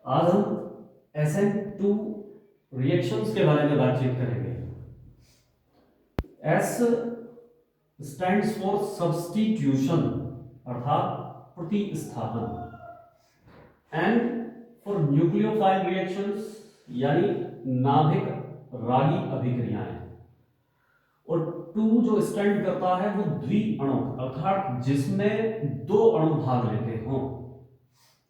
आज हम SN2 reactions के बारे में बातचीत करेंगे। S स्टैंड्स फॉर सब्स्टिट्यूशन अर्थात प्रतिस्थापन, N फॉर न्यूक्लियोफाइल रिएक्शंस यानी नाभिक रागी अभिक्रियाएं, और 2 जो स्टैंड करता है वो द्विअणुक अर्थात जिसमें 2 अणु भाग लेते हों।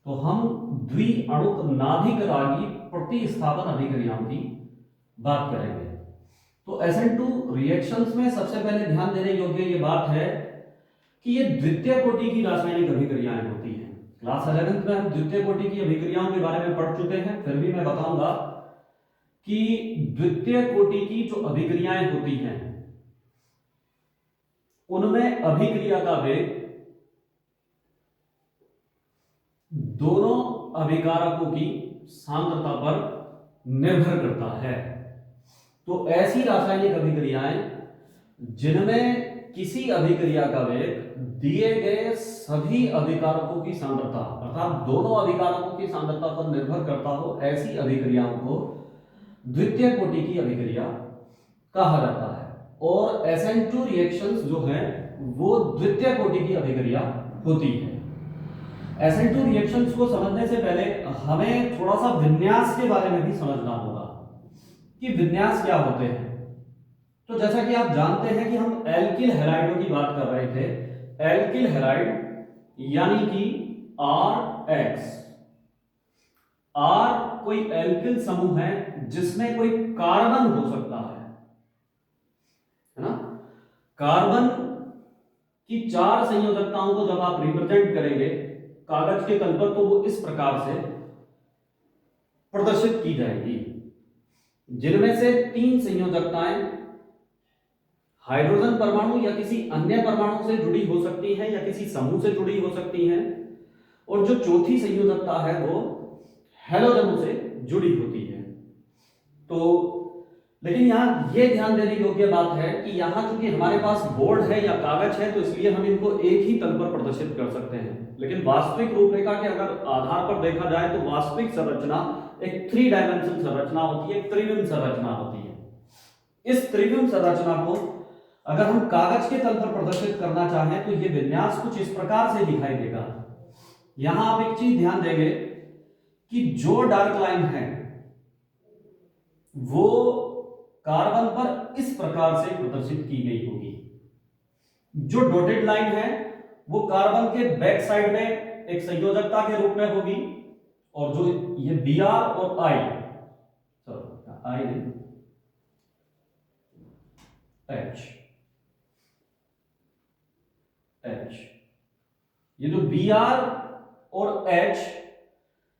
तो हम द्विअणुक नाभिक रागी प्रतिस्थापन अभिक्रियाओं की बात करेंगे। तो SN2 रिएक्शंस में सबसे पहले ध्यान देने योग्य ये बात है कि ये द्वितीय कोटि की रासायनिक अभिक्रियाएं होती हैं। क्लास 11th में हम द्वितीय कोटि की अभिक्रियाओं के बारे में पढ़ चुके हैं, फिर भी मैं बताऊंगा कि द्वितीय कोटि की जो अभिक्रियाएं होती हैं उनमें अभिक्रिया का वेग दोनों अभिकारकों की सांद्रता पर निर्भर करता है। तो ऐसी रासायनिक अभिक्रियाएं जिनमें किसी अभिक्रिया का वेग दिए गए सभी अभिकारकों की सांद्रता अर्थात दोनों अभिकारकों की सांद्रता पर निर्भर करता हो, ऐसी अभिक्रियाओं को द्वितीय कोटि की अभिक्रिया कहा जाता है। और SN2 रिएक्शंस जो है वो द्वितीय कोटि की अभिक्रिया होती है। SN2 रिएक्शंस को समझने से पहले हमें थोड़ा सा विन्यास के बारे में भी समझना होगा कि विन्यास क्या होते हैं। तो जैसा कि आप जानते हैं कि हम एल्किल हैलाइडों की बात कर रहे थे। एल्किल हैलाइड यानी कि RH, R कोई एल्किल समूह है जिसमें कोई कार्बन हो सकता है ना। कार्बन की 4 संयोजकताओं को जब आप रिप्रेजेंट करेंगे कागज के तल पर तो वो इस प्रकार से प्रदर्शित की जाएगी, जिनमें से 3 संयोजकताएं हाइड्रोजन परमाणु या किसी अन्य परमाणु से जुड़ी हो सकती हैं या किसी समूह से जुड़ी हो सकती हैं, और जो चौथी संयोजकता है वो हैलोजनों से जुड़ी होती है। तो लेकिन यहां यह ध्यान देने योग्य बात है कि यहां चूंकि हमारे पास बोर्ड है या कागज है तो इसलिए हम इनको एक ही तल पर प्रदर्शित कर सकते हैं, लेकिन वास्तविक रूपरेखा के अगर आधार पर देखा जाए तो वास्तविक संरचना एक 3 डायमेंशन संरचना होती है, त्रिविम संरचना होती है। इस त्रिविम संरचना को अगर हम कागज के तल पर प्रदर्शित करना चाहें तो ये विन्यास कुछ इस प्रकार से दिखाई देगा। यहां आप एक चीज ध्यान देंगे कि जो डार्क लाइन है वो कार्बन पर इस प्रकार से प्रदर्शित की गई होगी, जो डॉटेड लाइन है वो कार्बन के बैक साइड में एक संयोजकता के रूप में होगी, और जो ये Br और I नहीं H ये जो Br और H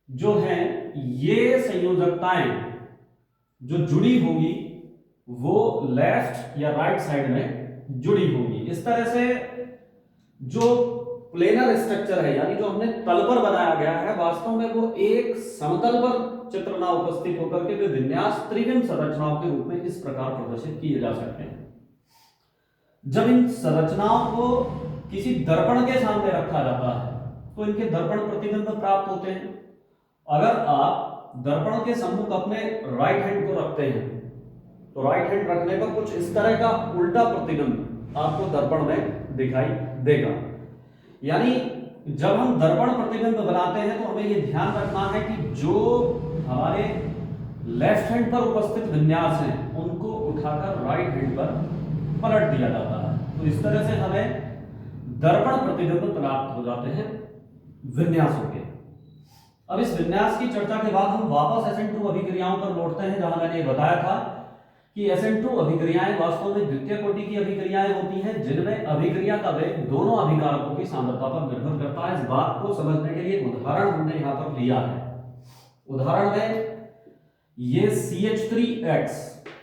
जो हैं ये संयोजकताएं जो जुड़ी होगी वो लेफ्ट या राइट साइड में जुड़ी होगी। इस तरह से जो प्लेनर स्ट्रक्चर है यानी जो हमने तल पर बनाया गया है वास्तव में वो एक समतल पर चित्र ना उपस्थित होकर के विन्यास त्रिविम संरचनाओं के रूप में इस प्रकार प्रदर्शित किए जा सकते हैं। जब इन संरचनाओं को किसी दर्पण के सामने रखा जाता है तो इनके दर्पण प्रतिबिंब प्राप्त होते हैं। अगर आप दर्पण के सम्मुख अपने राइट हैंड को रखते हैं तो राइट हैंड रखने पर कुछ इस तरह का उल्टा प्रतिबिंब आपको दर्पण में दिखाई देगा। यानी जब हम दर्पण प्रतिबिंब बनाते हैं तो हमें यह ध्यान रखना है कि जो हमारे लेफ्ट हैंड पर उपस्थित विन्यास हैं उनको उठाकर राइट हैंड पर पलट दिया जाता है। तो इस तरह से हमें दर्पण प्रतिबिंब प्राप्त हो जाते हैं विन्यासों के। अब इस विन्यास की चर्चा के बाद हम वापस SN2 अभिक्रियाओं पर लौटते हैं, जहां मैंने बताया था कि SN2 अभिक्रियाएं वास्तव में द्वितीय कोटि की अभिक्रियाएं होती हैं जिनमें अभिक्रिया का वेग दोनों अभिकारकों की सांद्रता पर निर्भर करता है। इस बात को समझने के लिए एक उदाहरण हमने यहां पर लिया है। उदाहरण में ये CH3X,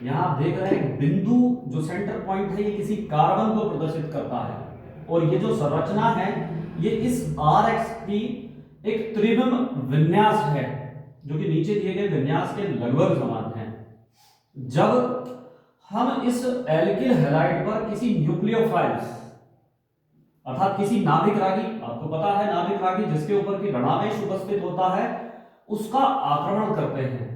यहां आप देख रहे हैं बिंदु जो सेंटर पॉइंट है ये किसी कार्बन को प्रदर्शित करता है, और ये जो संरचना है ये इस RH की एक त्रिविम विन्यास है जो कि नीचे दिए गए विन्यास के लगभग समान है। जब हम इस एल्किल हैलाइड पर किसी न्यूक्लियोफाइल्स अर्थात किसी नाभिक रागी, आपको पता है नाभिक रागी जिसके ऊपर की ऋणावेश उपस्थित होता है, उसका आक्रमण करते हैं।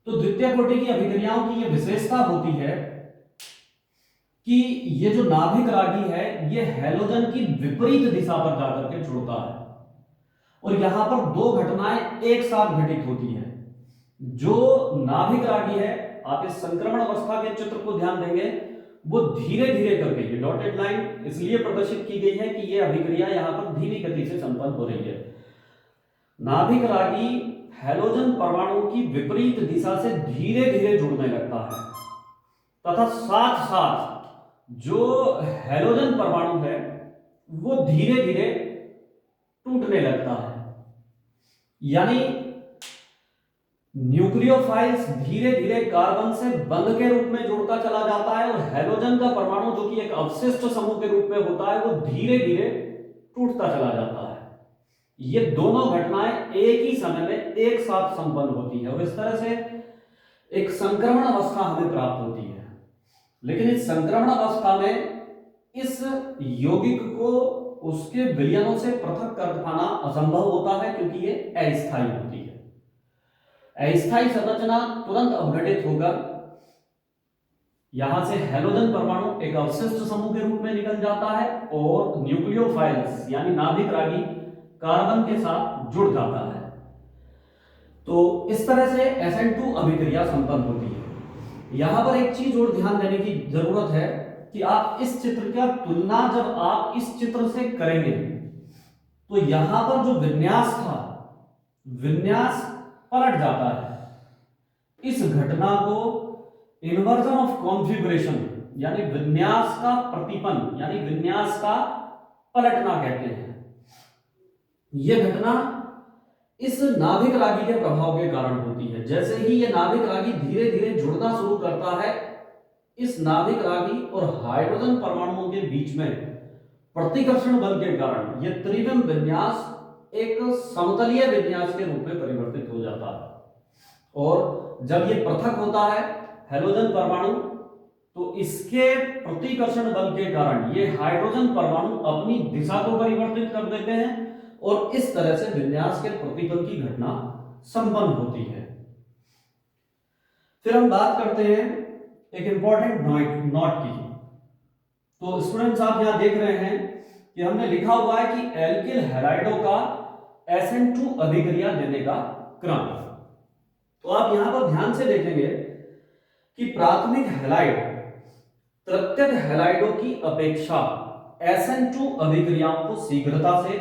तो द्वितीय कोटि की अभिक्रियाओं की यह विशेषता होती है कि ये जो नाभिक रागी है ये हैलोजन की विपरीत दिशा पर जाकर के जुड़ता है, और यहां पर दो घटनाएं एक साथ घटित होती हैं। जो नाभिक रागी है, आप इस संक्रमण अवस्था के चित्र को ध्यान देंगे, वो धीरे धीरे करके, ये डॉटेड लाइन इसलिए प्रदर्शित की गई है कि ये अभिक्रिया यहां पर धीमी गति से संपन्न हो रही है। नाभिक रागी हैलोजन परमाणु की विपरीत दिशा से धीरे धीरे जुड़ने लगता है, तथा साथ साथ जो हैलोजन परमाणु है वो धीरे धीरे टूटने लगता है। यानी न्यूक्लियोफाइल्स धीरे धीरे कार्बन से बंध के रूप में जुड़ता चला जाता है, और हैलोजन का परमाणु जो कि एक अवशिष्ट समूह के रूप में होता है वो धीरे धीरे टूटता चला जाता है। ये दोनों घटनाएं एक ही समय में एक साथ संपन्न होती है, और इस तरह से एक संक्रमण अवस्था हमें प्राप्त होती है। लेकिन इस संक्रमण अवस्था में इस यौगिक को उसके विलयनों से पृथक कर पाना असंभव होता है, क्योंकि ये अस्थायी होती है। अस्थायी संरचना तुरंत अवघटित होकर यहां से हैलोजन परमाणु एक अवशिष्ट समूह के रूप में निकल जाता है, और न्यूक्लियोफाइल्स यानी नाभिक रागी कार्बन के साथ जुड़ जाता है। तो इस तरह से SN2 अभिक्रिया संपन्न होती है। यहां पर एक चीज और ध्यान देने की जरूरत है कि आप इस चित्र का तुलना जब आप इस चित्र से करेंगे तो यहां पर जो विन्यास था, विन्यास पलट जाता है। इस घटना को इन्वर्जन ऑफ कॉन्फ़िगरेशन यानी विन्यास का प्रतिपन यानी विन्यास का पलटना कहते हैं। यह घटना इस नाभिक रागी के प्रभाव के कारण होती है। जैसे ही यह नाभिक रागी धीरे धीरे जुड़ना शुरू करता है, इस नाभिक रागी और हाइड्रोजन परमाणुओं के बीच में प्रतिकर्षण बल के कारण यह त्रिविम विन्यास एक समतलीय विन्यास के रूप में परिवर्तित हो जाता है। और जब यह पृथक होता है हैलोजन परमाणु, तो इसके प्रतिकर्षण बल के कारण ये हाइड्रोजन परमाणु अपनी दिशा को परिवर्तित कर देते हैं, और इस तरह से विन्यास के प्रतिपल की घटना संपन्न होती है। फिर हम बात करते हैं एक इंपॉर्टेंट नोट की। तो स्टूडेंट्स आप यहां देख रहे हैं कि हमने लिखा हुआ है कि एल्किल हैलाइडों का SN2 अभिक्रिया देने का क्रम। तो आप यहां पर ध्यान से देखेंगे कि प्राथमिक हैलाइड तृतीयक हैलाइडों की अपेक्षा SN2 अभिक्रियाओं को शीघ्रता से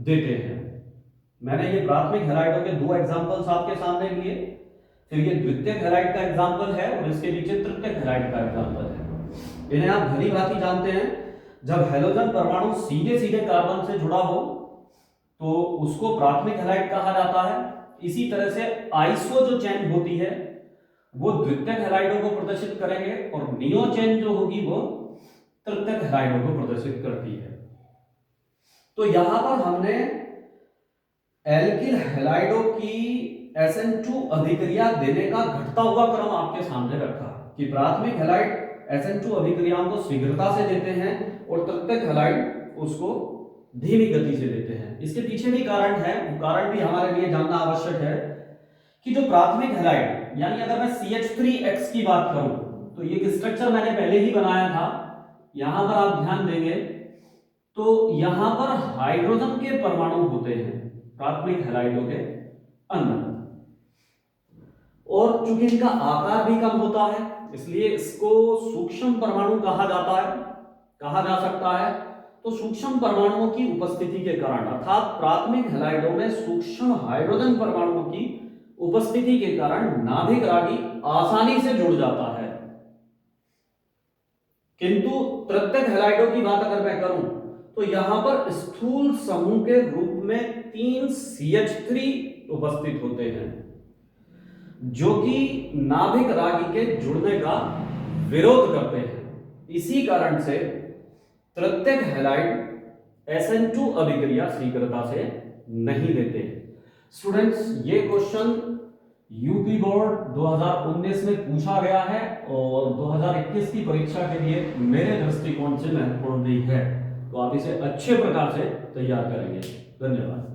देते हैं। मैंने ये प्राथमिक हैलाइडों के दो एग्जांपल्स आपके सामने लिए, फिर ये द्वितीयक हैलाइड का एग्जांपल है और इसके नीचे तृतीयक हैलाइड का एग्जांपल है। इन्हें आप भली भांति जानते हैं। जब हैलोजन परमाणु सीधे सीधे कार्बन से जुड़ा हो तो उसको प्राथमिक हैलाइड कहा जाता है। इसी तरह से आइसो जो चेन होती है वो द्वितीयक हैलाइडों को प्रदर्शित करेंगे, और नियो चेन जो होगी वो तृतीयक हैलाइडों को प्रदर्शित करती है। तो यहां पर हमने एल्किल हैलाइडों की SN2 अभिक्रिया देने का घटता हुआ क्रम आपके सामने रखा कि प्राथमिक हैलाइड SN2 अभिक्रियाओं को शीघ्रता से देते हैं और तृतीयक हैलाइड उसको धीमी गति से देते हैं। इसके पीछे भी कारण है, वो कारण भी हमारे लिए जानना आवश्यक है कि जो प्राथमिक हैलाइड यानी अगर मैं CH3X की बात करूं तो ये स्ट्रक्चर मैंने पहले ही बनाया था। यहां पर आप ध्यान देंगे तो यहां पर हाइड्रोजन के परमाणु होते हैं प्राथमिक हैलाइडों के अंदर, और चूंकि इनका आकार भी कम होता है इसलिए इसको सूक्ष्म परमाणु कहा जा सकता है। तो सूक्ष्म परमाणुओं की उपस्थिति के कारण अर्थात प्राथमिक हैलाइडों में सूक्ष्म हाइड्रोजन परमाणुओं की उपस्थिति के कारण नाभिक रागी आसानी से जुड़ जाता है। किंतु तृतीयक हैलाइडों की बात अगर मैं करूं तो यहां पर स्थूल समूह के रूप में 3 CH3 उपस्थित होते हैं जो कि नाभिक रागी के जुड़ने का विरोध करते हैं। इसी कारण से तृतीयक हैलाइड SN2 अभिक्रिया शीघ्रता से नहीं देते। स्टूडेंट्स, ये क्वेश्चन यूपी बोर्ड 2019 में पूछा गया है और 2021 की परीक्षा के लिए मेरे दृष्टिकोण से महत्वपूर्ण भी है, तो आप इसे अच्छे प्रकार से तैयार करेंगे। धन्यवाद।